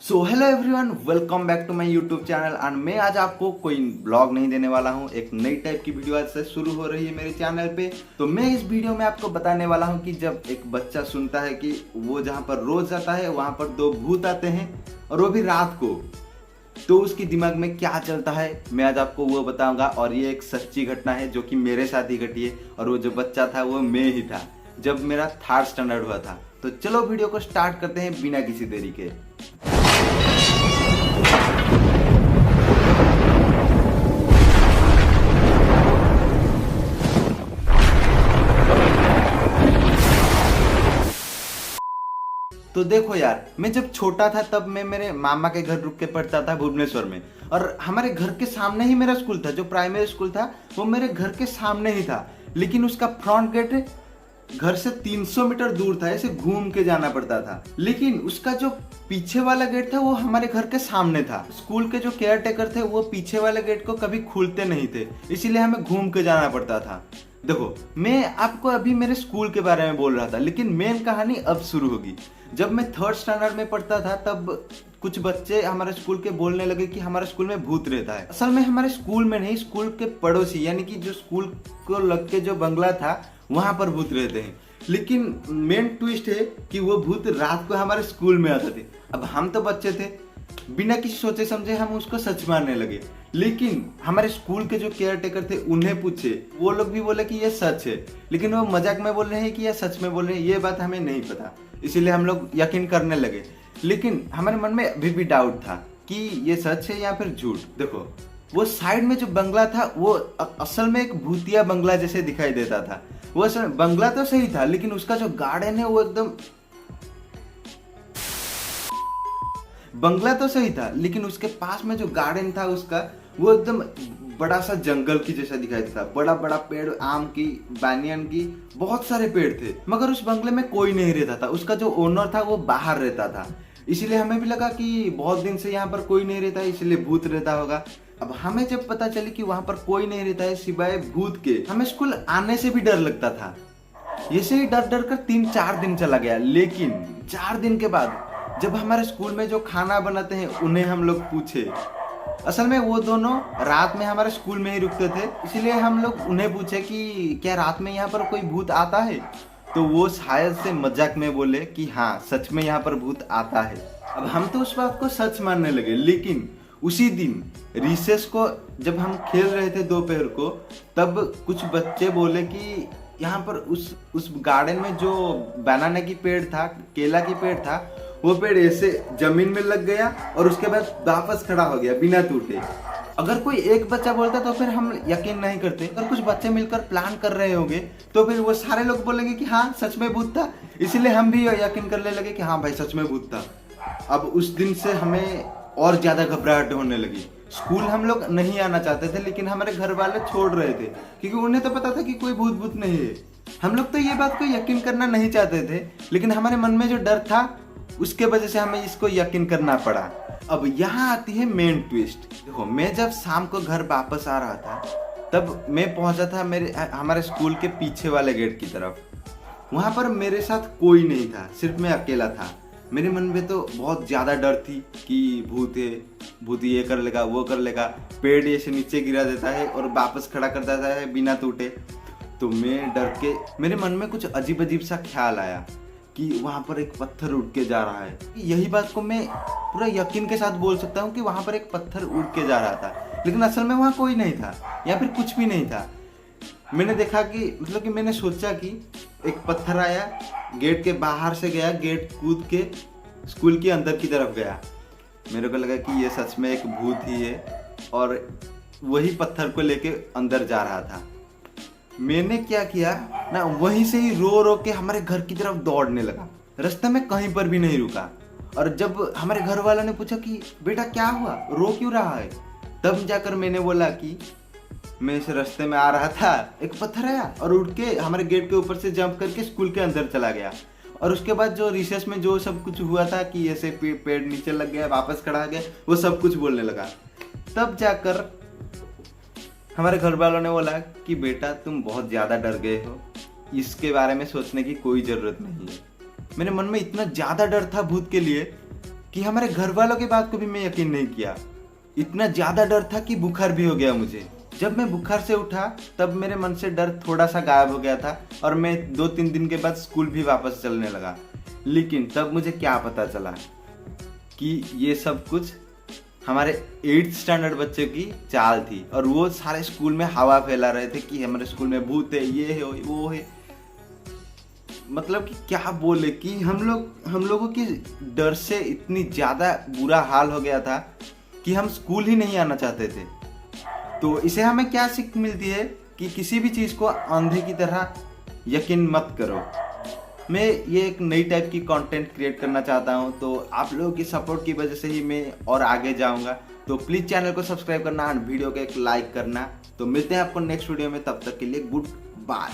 So hello everyone, welcome back to my YouTube channel. And मैं आज आपको कोई ब्लॉग नहीं देने वाला हूँ। एक नई टाइप की वीडियो आज से शुरू हो रही है मेरे चैनल पे। तो मैं इस वीडियो में आपको बताने वाला हूँ कि जब एक बच्चा सुनता है कि वो जहाँ पर रोज जाता है वहाँ पर दो भूत आते हैं और वो भी रात को, तो उसके दिमाग में क्या चलता है मैं आज आपको वो बताऊंगा। और ये एक सच्ची घटना है जो कि मेरे साथ ही घटी है। और वो जो बच्चा था वो मैं ही था जब मेरा 3rd स्टैंडर्ड हुआ था। तो चलो वीडियो को स्टार्ट करते हैं बिना किसी देरी के। तो देखो यार, मैं जब छोटा था तब मैं मेरे मामा के घर रुक के पढ़ता था भुवनेश्वर में। और हमारे घर के सामने ही मेरा स्कूल था। जो प्राइमरी स्कूल था वो मेरे घर के सामने ही था, लेकिन उसका फ्रंट गेट घर से 300 मीटर दूर था। ऐसे घूम के जाना पड़ता था। लेकिन उसका जो पीछे वाला गेट था वो हमारे घर के सामने था। स्कूल के जो केयर टेकर थे वो पीछे वाले गेट को कभी खोलते नहीं थे, इसीलिए हमें घूम के जाना पड़ता था। देखो, मैं आपको अभी मेरे स्कूल के बारे में बोल रहा था, लेकिन मेन कहानी अब शुरू होगी। जब मैं 3rd स्टैंडर्ड में पढ़ता था तब कुछ बच्चे हमारे स्कूल के बोलने लगे कि हमारे स्कूल में भूत रहता है। असल में हमारे स्कूल में नहीं, स्कूल के पड़ोसी यानी कि जो स्कूल को लग के जो बंगला था वहां पर भूत रहते हैं। लेकिन मेन ट्विस्ट है कि वो भूत रात को हमारे स्कूल में आते थे। अब हम तो बच्चे थे, बिना किसी सोचे समझे हम उसको सच मानने लगे। लेकिन हमारे स्कूल के जो केयर टेकर थे उन्हें पूछे, वो लोग भी बोले कि ये सच है, लेकिन वो मजाक में बोल रहे हैं कि ये सच में बोल रहे हैं ये बात हमें नहीं पता। इसीलिए हम लोग यकीन करने लगे। लेकिन हमारे मन में अभी भी डाउट था कि ये सच है या फिर झूठ। देखो, वो साइड में जो बंगला था वो असल में एक भूतिया बंगला जैसे दिखाई देता था। वो असल बंगला तो सही था, लेकिन उसका जो गार्डन है वो एकदम, बंगला तो सही था लेकिन उसके पास में जो गार्डन था उसका वो एकदम बड़ा सा जंगल की जैसा दिखाई देता। बड़ा बड़ा पेड़, आम की, बानियन की, बहुत सारे पेड़ थे। मगर उस बंगले में कोई नहीं रहता था। उसका जो ओनर था वो बाहर रहता था। इसीलिए हमें भी लगा कि बहुत दिन से यहाँ पर कोई नहीं रहता है, इसलिए भूत रहता होगा। अब हमें जब पता चली कि वहां पर कोई नहीं रहता है सिवाय भूत के, हमें स्कूल आने से भी डर लगता था। ऐसे ही डर डर कर 3-4 दिन चला गया। लेकिन 4 दिन के बाद जब हमारे स्कूल में जो खाना बनाते हैं उन्हें हम लोग पूछे, असल में वो दोनों रात में हमारे स्कूल में ही रुकते थे, इसलिए हम लोग उन्हें पूछे कि क्या रात में यहाँ पर कोई भूत आता है। तो वो शायद से मजाक में बोले कि हाँ, सच में यहाँ पर भूत आता है। अब हम तो उस बात को सच मानने लगे। लेकिन उसी दिन रिसेस को जब हम खेल रहे थे दोपहर को, तब कुछ बच्चे बोले कि यहाँ पर उस गार्डन में जो बनाना की पेड़ था, केला की पेड़ था, वो पेड़ ऐसे जमीन में लग गया और उसके बाद वापस खड़ा हो गया बिना टूटे। अगर कोई एक बच्चा बोलता तो फिर हम यकीन नहीं करते। अगर कुछ बच्चे मिलकर प्लान कर रहे होंगे तो फिर वो सारे लोग बोलेंगे कि हाँ सच में भूत था। इसीलिए हम भी यकीन करने लगे कि हाँ भाई सच में भूत था। अब उस दिन से हमें और ज्यादा घबराहट होने लगी। स्कूल हम लोग नहीं आना चाहते थे, लेकिन हमारे घर वाले छोड़ रहे थे क्योंकि उन्हें तो पता था कि कोई भूत भूत नहीं है। हम लोग तो ये बात को यकीन करना नहीं चाहते थे, लेकिन हमारे मन में जो डर था उसके वजह से हमें इसको यकीन करना पड़ा। अब यहाँ आती है मेन ट्विस्ट। देखो, मैं जब शाम को घर वापस आ रहा था तब मैं पहुंचा था हमारे स्कूल के पीछे वाले गेट की तरफ। वहां पर मेरे साथ कोई नहीं था, सिर्फ मैं अकेला था। मेरे मन में तो बहुत ज्यादा डर थी कि भूत है, भूत ये कर लेगा वो कर लेगा, पेड़ ऐसे नीचे गिरा देता है और वापस खड़ा कर देता है बिना टूटे। तो मैं डर के, मेरे मन में कुछ अजीब अजीब सा ख्याल आया कि वहां पर एक पत्थर उड़ के जा रहा है। यही बात को मैं पूरा यकीन के साथ बोल सकता हूँ कि वहां पर एक पत्थर उड़ के जा रहा था, लेकिन असल में वहां कोई नहीं था या फिर कुछ भी नहीं था। मैंने देखा कि मतलब कि मैंने सोचा कि एक पत्थर आया, गेट के बाहर से गया, गेट कूद के स्कूल के अंदर की तरफ गया। मेरे को लगा कि ये सच में एक भूत ही है और वही पत्थर को लेके अंदर जा रहा था। मैंने क्या किया ना, वहीं से ही रो रो के हमारे घर की तरफ दौड़ने लगा। रास्ते में कहीं पर भी नहीं रुका। और जब हमारे घर वालों ने पूछा कि बेटा क्या हुआ, रो क्यों रहा है, तब जाकर मैंने बोला कि मैं इस रास्ते में आ रहा था, एक पत्थर आया और उड़ के हमारे गेट के ऊपर से जंप करके स्कूल के अंदर चला गया। और उसके बाद जो रिसेस में जो सब कुछ हुआ था कि ऐसे पेड़ नीचे लग गया, वापस खड़ा हो गया, वो सब कुछ बोलने लगा। तब जाकर हमारे घर वालों ने बोला कि बेटा तुम बहुत ज्यादा डर गए हो, इसके बारे में सोचने की कोई जरूरत नहीं है। मेरे मन में इतना ज्यादा डर था भूत के लिए कि हमारे घर वालों की बात को भी मैं यकीन नहीं किया। इतना ज़्यादा डर था कि बुखार भी हो गया मुझे। जब मैं बुखार से उठा तब मेरे मन से डर थोड़ा सा गायब हो गया था और मैं 2-3 दिन के बाद स्कूल भी वापस चलने लगा। लेकिन तब मुझे क्या पता चला कि ये सब कुछ हमारे 8th स्टैंडर्ड बच्चे की चाल थी और वो सारे स्कूल में हवा फैला रहे थे कि हमारे स्कूल में भूत है, ये है, वो है। मतलब कि क्या बोले कि हम लोगों की डर से इतनी ज़्यादा बुरा हाल हो गया था कि हम स्कूल ही नहीं आना चाहते थे। तो इसे हमें क्या सीख मिलती है कि किसी भी चीज़ को अंधे की तरह यकीन मत करो। मैं ये एक नई टाइप की कंटेंट क्रिएट करना चाहता हूँ, तो आप लोगों की सपोर्ट की वजह से ही मैं और आगे जाऊँगा। तो प्लीज़ चैनल को सब्सक्राइब करना और वीडियो को एक लाइक करना। तो मिलते हैं आपको नेक्स्ट वीडियो में, तब तक के लिए गुड बाय।